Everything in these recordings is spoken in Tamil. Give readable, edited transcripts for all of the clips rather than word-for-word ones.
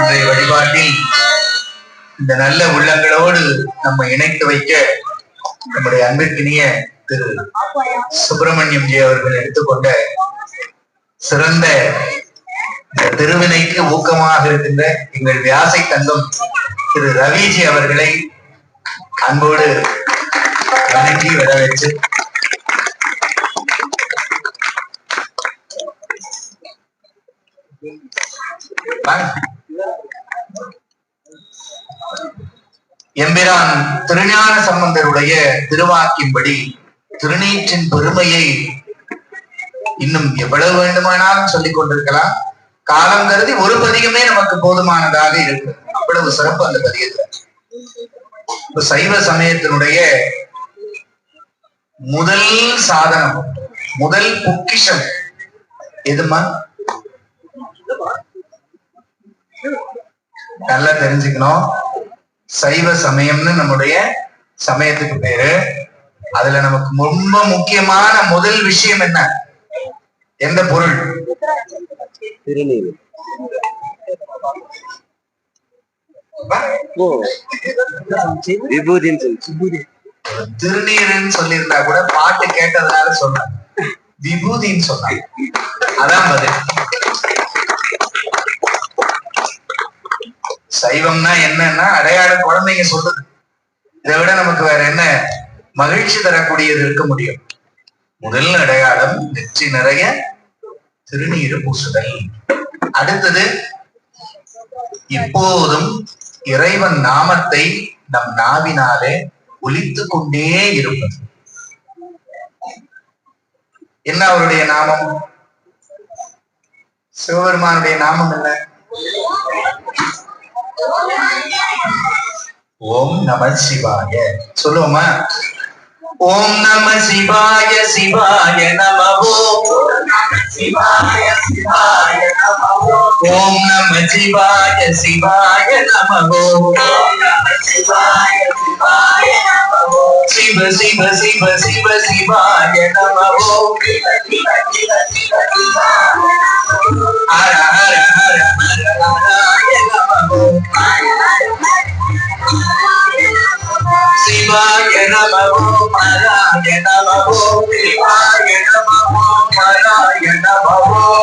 இன்றைய வழிபாட்டில் இந்த நல்ல உள்ளங்களோடு நம்ம இணைத்து வைக்க நம்முடைய அன்பிற்கினிய திரு சுப்பிரமணியம் ஜி அவர்கள் எடுத்துக்கொண்ட சிறந்த திருவினைக்கு ஊக்கமாக இருக்கின்ற எங்கள் வியாசை தங்கம் திரு ரவிஜி அவர்களை அன்போடு வணங்கி வரவேற்று எம்பிரான் திருஞான சம்பந்தருடைய திருவாக்கின்படி திருநீற்றின் பெருமையை இன்னும் எவ்வளவு வேண்டுமானாலும் சொல்லிக் கொண்டிருக்கலாம். காலம் கருதி ஒரு பதிகமே நமக்கு போதுமானதாக இருக்கு. அவ்வளவு சிறப்பு அந்த பதிகத்துல. சைவ சமயத்தினுடைய முதல் சாதனம், முதல் பொக்கிஷம் எதுமா? நல்லா தெரிஞ்சுக்கணும். சைவ சமயம்னு நம்முடைய சமயத்துக்கு பேரு. அதுல நமக்கு ரொம்ப முக்கியமான முதல் விஷயம் என்ன? எந்த பொருள்? திருநீர். திருநீர்ன்னு சொல்லியிருந்தா கூட பாட்டு கேட்டதுனால சொன்ன விபூதின்னு சொன்னாங்க. அதான் பதில். சைவம்னா என்னன்னா அடையாளம் குழந்தைங்க சொல்றது. இதை விட நமக்கு வேற என்ன மகிழ்ச்சி தரக்கூடியது இருக்க முடியும்? முதல் அடையாளம் நெற்றி நிறைய திருநீர் பூசுதல். அடுத்தது இப்போதும் இறைவன் நாமத்தை நம் நாவினாலே ஒலித்து கொண்டே இருப்பது. என்ன அவருடைய நாமம்? சிவபெருமானுடைய நாமம் என்ன? ஓம் நம சிவாய. சொல்லுவோமா? ஓம் நம சிவாய சிவாய நம. ஓம் நம சிவாய சிவாய நம. ஓம் நம சிவாய சிவாய நம. ஓம் நம சிவாய சிவாய நம. சிவ சிவ சிவ சிவ சிவாய நம. சிவ சிவ சிவ சிவ சிவாய நம. ஹர ஹர ஹர ஹர ஹராய நம. சிவாய நமோ ஹராய நமோ. சிவாய நமோ ஹராய நமோ.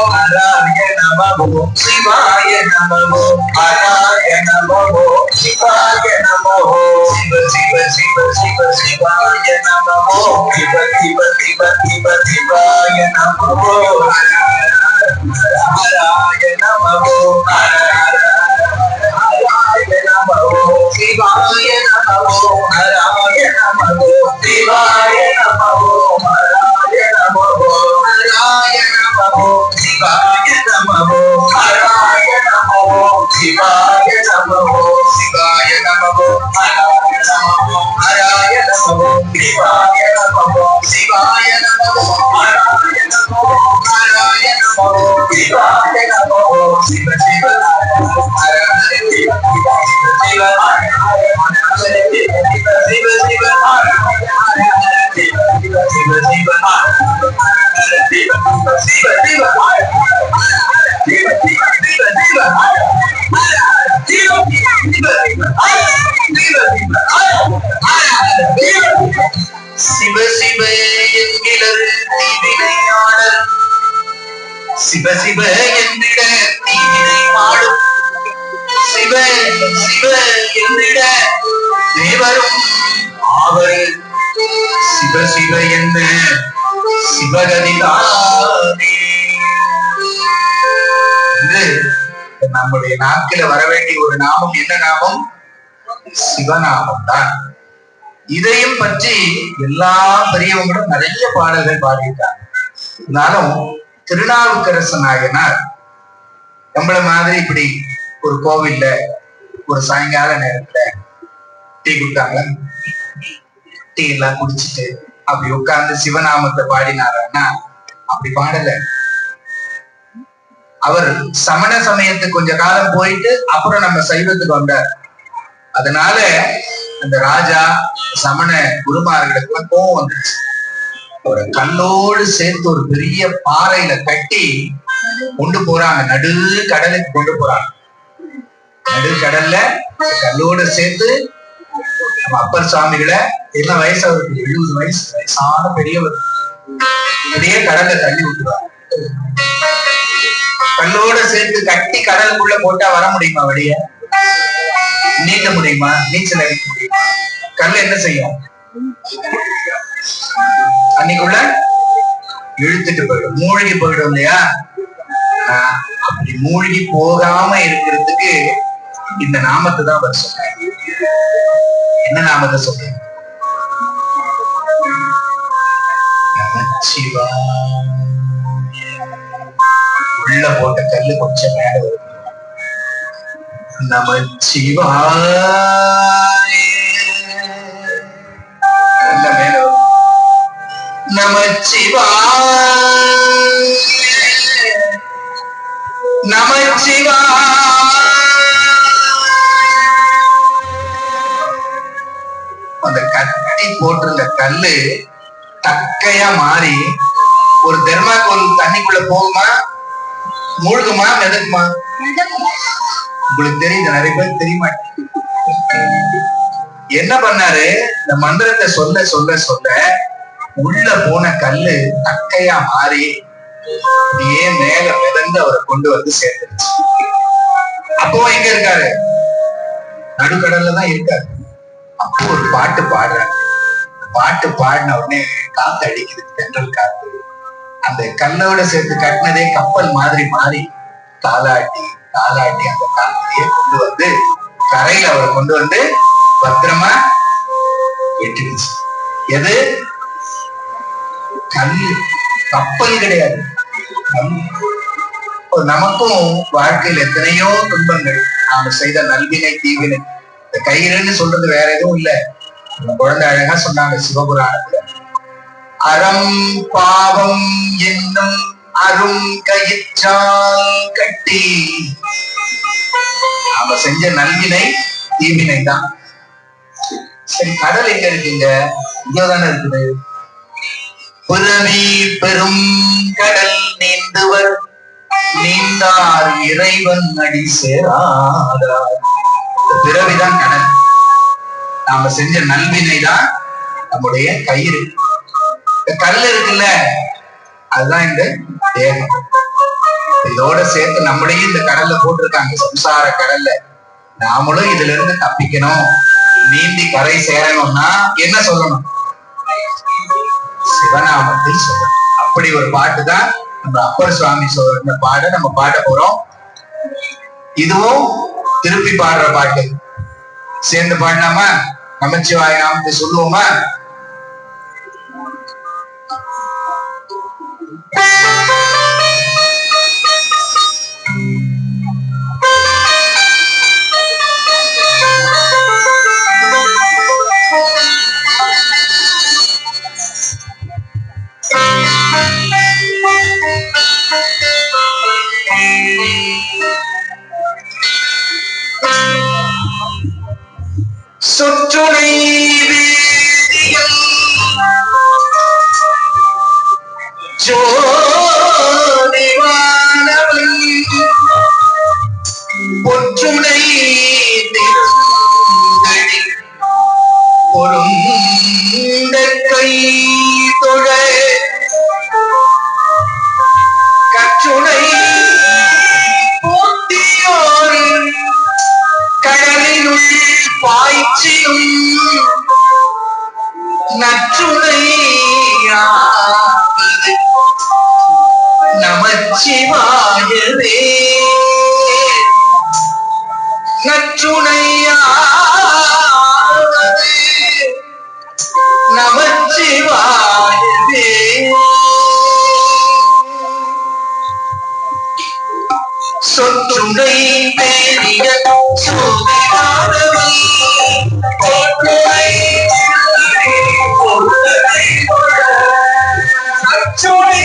ஹராய நமோ. சிவாய நமோ ஹராய நமோ. சிவாய நமோ. சிவ சிவ சிவ சிவ சிவாய நமோ. சிவ சிவ சிவ சிவ சிவாய நமோ. ஹராய நமோ. ஹராய நமோ. சிவாய நமோ ஹராய நமோ. சிவாய நமோ ஹராய நமோ. ஹராய நமோ. சிவாய நமோ ஹராய நமோ. சிவாய நமோ. சிவாய நமோ ஹராய நமோ. ஹராய நமோ. சிவாய நமோ. சிவாய நமோ ஹராய நமோ. ஹராய நமோ. சிவாய நமோ. சிவ சிவ ஹர சிவ சிவ சிவ சிவ என்கிறது தீவினையாளர். சிவ சிவ என்றிட தீவினை மாடும். சிவ சிவ என்றிட தேவரும் ஆவர். சிவ சிவ என்று சிவகதிதானே. நம்முடைய நாட்கள வர வேண்டிய ஒரு நாமம். என்ன நாமம்? சிவநாமம் தான். இதையும் பற்றி எல்லா பெரியவங்களும் நிறைய பாடல்கள் பாடியிருக்காங்க. இருந்தாலும் திருநாவுக்கரசு நாயனார் நம்மள மாதிரி இப்படி ஒரு கோவில்ல ஒரு சாயங்கால நேரத்துல டீ கொடுத்தாங்க. டீ எல்லாம் குடிச்சிட்டு அப்படி உட்கார்ந்து சிவநாமத்தை பாடினாருன்னா அப்படி பாடல. அவர் சமண சமயத்துக்கு கொஞ்ச காலம் போயிட்டு அப்புறம் நம்ம சைவத்துக்கு வந்தார். அதனால அந்த ராஜா சமண குருமார்களுக்கு எல்லாம் கோவம் வந்துருச்சு. அவரை கல்லோடு சேர்த்து ஒரு பெரிய பாறையில கட்டி கொண்டு போறாங்க. நடு கடலுக்கு கொண்டு போறாங்க. நடுக்கடல்ல கல்லோட சேர்த்து நம்ம அப்பர் சுவாமிகளை என்ன வயசு அவருக்கு 70 வயசு வயசான பெரியவர் அப்படியே கடல்ல தள்ளி விட்டுருவார். கல்லோட சேர்த்து கட்டி கடலுக்குள்ள போட்டா வர முடியுமா? வெளிய நீட்ட முடியுமா? நீச்சல் அடிக்க முடியுமா? கல் என்ன செய்யும்? அன்னைக்குள்ள இழுத்துட்டு போயிடும், மூழ்கி போயிடும் இல்லையா? அப்படி மூழ்கி போகாம இருக்கிறதுக்கு இந்த நாமத்தை தான் அவர் சொன்னார். என்ன நாமத்தை சொன்னார்? உள்ள போட்ட கல்லு கொஞ்சம் மேல வரும். நமச்சிவாய மேல வரும். நமச்சிவாய நமச்சிவாய. அந்த கட்டி போட்டிருந்த கல்லு தக்கையா மாறி ஒரு தெர்மாக்கோல் தண்ணிக்குள்ள போகுமா? மூழ்குமா? மிதக்குமா? உங்களுக்கு தெரியுது, நிறைய பேர் தெரிய மாட்டேங்குது. என்ன பண்ணாரு? இந்த மந்திரத்தை சொல்ல சொல்ல சொல்ல உள்ள போன கல்லு தக்கையா மாறி அப்படியே மேல மிதந்து அவரை கொண்டு வந்து சேர்ந்துருச்சு. அப்போ எங்க இருக்காரு? நடுக்கடல்ல தான் இருக்காரு. அப்போ ஒரு பாட்டு பாடுறாரு. பாட்டு பாடின உடனே காத்து அடிக்குது, தென்றல் காத்து. அந்த கல்லோட சேர்த்து கட்டினதே கப்பல் மாதிரி மாறி தாலாட்டி தாலாட்டி அந்த காத்தையே கொண்டு வந்து கரையில அவரை கொண்டு வந்து பத்திரமா வெட்டிடுச்சு. எது? கல்லு, கப்பல் கிடையாது. நமக்கும் வாழ்க்கையில் எத்தனையோ துன்பங்கள், நாம செய்த நல்வினை தீவினை. இந்த கயிறுன்னு சொல்றது வேற எதுவும் இல்ல. குழந்தை அழகா சொன்னாங்க சிவபுராணத்துல, அறம் பாவம் என்னும் அரும் கயிற்றால் கட்டி. நாம செஞ்ச நல்வினை தீவினை தான். சரி, கடல் எங்க இருக்குங்க? இங்கதானே இருக்குது. புறவி பெரும் கடல் நீந்துவர் நீந்தார் இறைவன் அடி சேராதார். பிறவிதான் கடல். நாம செஞ்ச நல்வினை தான் நம்முடைய கயிறு. இந்த கல் இருக்குல்ல, அதுதான் இந்த தேகம். இதோட சேர்த்து நம்மளையும் இந்த கடல்ல போட்டிருக்காங்க, சம்சார கடல்ல. நாமளும் இதுல இருந்து தப்பிக்கணும், நீந்தி கரை சேரணும்னா என்ன சொல்லணும்? சிவநாமத்தில் சொல்லணும். அப்படி ஒரு பாட்டு தான் நம்ம அப்பர் சுவாமி சொல்ற பாட நம்ம பாட போறோம். இதுவும் திருப்பி பாடுற பாட்டு. சேர்ந்து பாடலாமா? நமச்சிவாய நாமத்தை சொல்லுவோமா? சொற்றுணை வேதியல் ஜோதிவானவன் பொற்றுணை திருந்தடி பொருந்த கை தொழ கற்றுணை போட்டியோர் கடலினுள் பாய்ச்சியும் நற்றுணையாவது நமச்சிவாயவே. நற்றுணையாவது நமச்சிவாயவே. சொற்றுணை வேதிய சோதிவானவன் பொற்றுணை நற்றுணை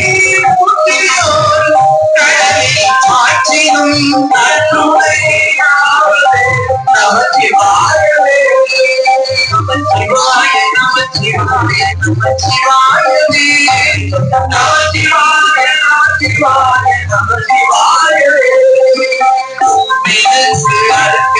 புத்தியோர் கடலில் ஆற்றினும் நற்றுணையாவது நமச்சிவாயவே. நமச்சிவாய நமச்சிவாய நமச்சிவாயவே. நமச்சிவாய நமச்சிவாய நமச்சிவாயவே. அறுக்க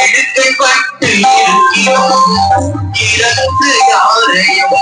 எடுக்கப்பட்டு இருக்கிறோம் இறந்து யாரையும்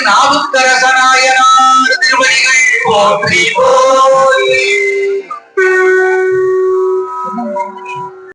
நாவுக்கரசனாயனார் திருவடிகள் போற்றி போற்றி.